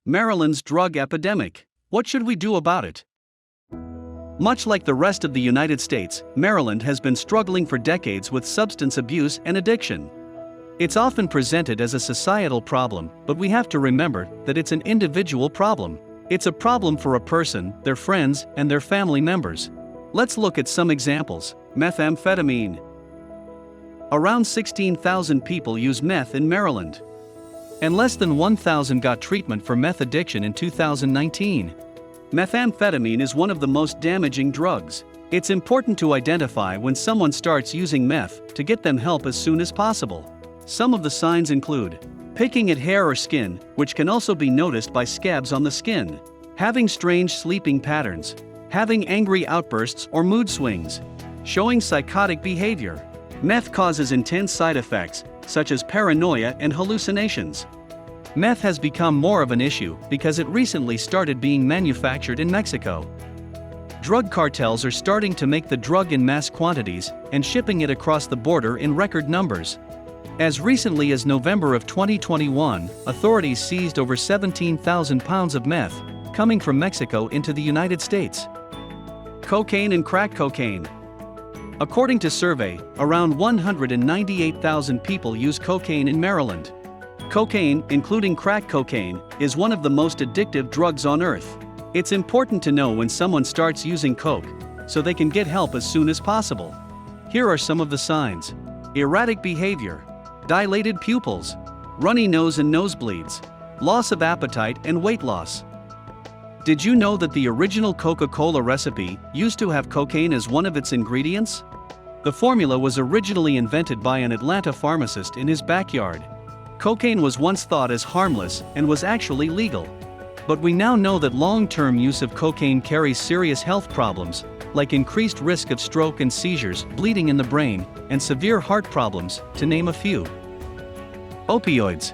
Maryland's drug epidemic. What should we do about it? Much like the rest of the United States, Maryland has been struggling for decades with substance abuse and addiction. It's often presented as a societal problem, but we have to remember that it's an individual problem. It's a problem for a person, their friends, and their family members. Let's look at some examples. Methamphetamine. Around 16,000 people use meth in Maryland. And less than 1,000 got treatment for meth addiction in 2019. Methamphetamine is one of the most damaging drugs. It's important to identify when someone starts using meth to get them help as soon as possible. Some of the signs include picking at hair or skin, which can also be noticed by scabs on the skin, having strange sleeping patterns, having angry outbursts or mood swings, showing psychotic behavior. Meth causes intense side effects, such as paranoia and hallucinations. Meth has become more of an issue because it recently started being manufactured in Mexico. Drug cartels are starting to make the drug in mass quantities and shipping it across the border in record numbers. As recently as November of 2021, authorities seized over 17,000 pounds of meth coming from Mexico into the United States. Cocaine and crack cocaine. According to survey, around 198,000 people use cocaine in Maryland. Cocaine, including crack cocaine, is one of the most addictive drugs on earth. It's important to know when someone starts using coke, so they can get help as soon as possible. Here are some of the signs. Erratic behavior, dilated pupils, runny nose and nosebleeds, loss of appetite and weight loss. Did you know that the original Coca-Cola recipe used to have cocaine as one of its ingredients? The formula was originally invented by an Atlanta pharmacist in his backyard. Cocaine was once thought as harmless and was actually legal. But we now know that long-term use of cocaine carries serious health problems, like increased risk of stroke and seizures, bleeding in the brain, and severe heart problems, to name a few. Opioids.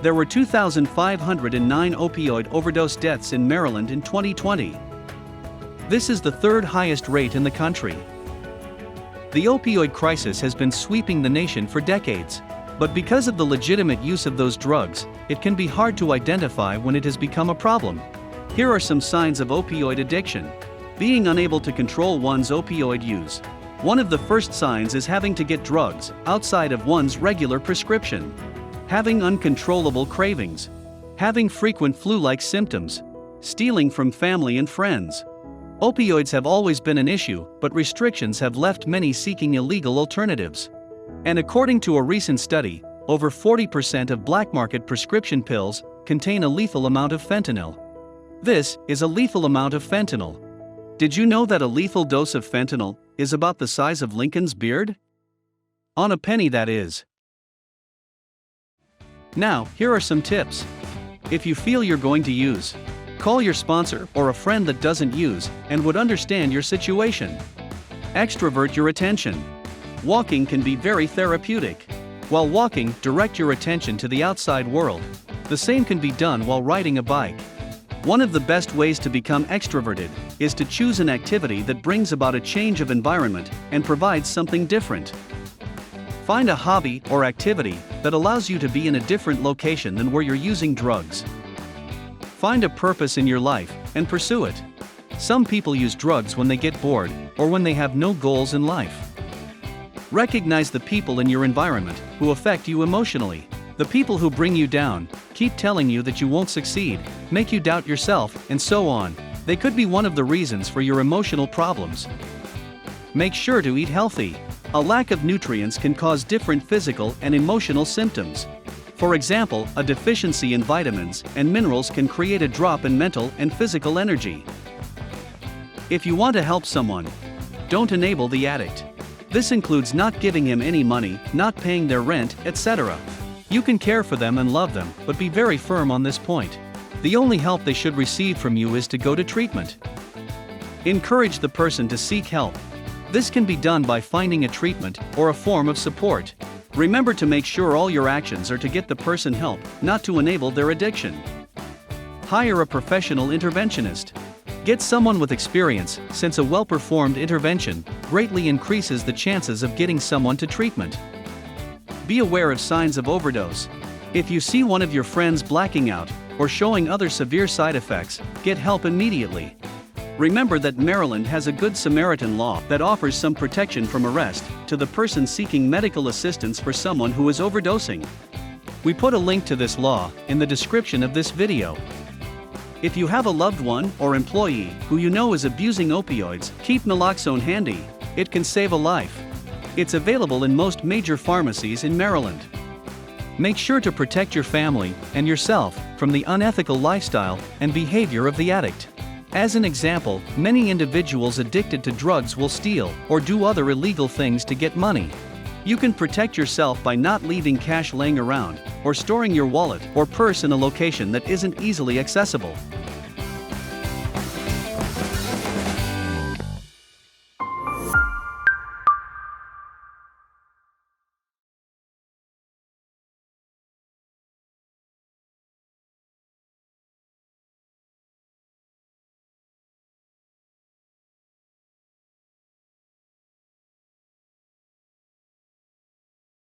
There were 2,509 opioid overdose deaths in Maryland in 2020. This is the third highest rate in the country. The opioid crisis has been sweeping the nation for decades, but because of the legitimate use of those drugs, it can be hard to identify when it has become a problem. Here are some signs of opioid addiction. Being unable to control one's opioid use. One of the first signs is having to get drugs outside of one's regular prescription. Having uncontrollable cravings. Having frequent flu-like symptoms. Stealing from family and friends. Opioids have always been an issue, but restrictions have left many seeking illegal alternatives. And according to a recent study, over 40% of black market prescription pills contain a lethal amount of fentanyl. This is a lethal amount of fentanyl. Did you know that a lethal dose of fentanyl is about the size of Lincoln's beard? On a penny, that is. Now, here are some tips. If you feel you're going to use, call your sponsor or a friend that doesn't use and would understand your situation. Extrovert your attention. Walking can be very therapeutic. While walking, direct your attention to the outside world. The same can be done while riding a bike. One of the best ways to become extroverted is to choose an activity that brings about a change of environment and provides something different. Find a hobby or activity that allows you to be in a different location than where you're using drugs. Find a purpose in your life and pursue it. Some people use drugs when they get bored or when they have no goals in life. Recognize the people in your environment who affect you emotionally. The people who bring you down, keep telling you that you won't succeed, make you doubt yourself, and so on. They could be one of the reasons for your emotional problems. Make sure to eat healthy. A lack of nutrients can cause different physical and emotional symptoms. For example, a deficiency in vitamins and minerals can create a drop in mental and physical energy. If you want to help someone, don't enable the addict. This includes not giving him any money, not paying their rent, etc. You can care for them and love them, but be very firm on this point. The only help they should receive from you is to go to treatment. Encourage the person to seek help. This can be done by finding a treatment or a form of support. Remember to make sure all your actions are to get the person help, not to enable their addiction. Hire a professional interventionist. Get someone with experience, since a well-performed intervention greatly increases the chances of getting someone to treatment. Be aware of signs of overdose. If you see one of your friends blacking out, or showing other severe side effects, get help immediately. Remember that Maryland has a Good Samaritan law that offers some protection from arrest to the person seeking medical assistance for someone who is overdosing. We put a link to this law in the description of this video. If you have a loved one or employee who you know is abusing opioids, keep naloxone handy. It can save a life. It's available in most major pharmacies in Maryland. Make sure to protect your family and yourself from the unethical lifestyle and behavior of the addict. As an example, many individuals addicted to drugs will steal or do other illegal things to get money. You can protect yourself by not leaving cash laying around or storing your wallet or purse in a location that isn't easily accessible.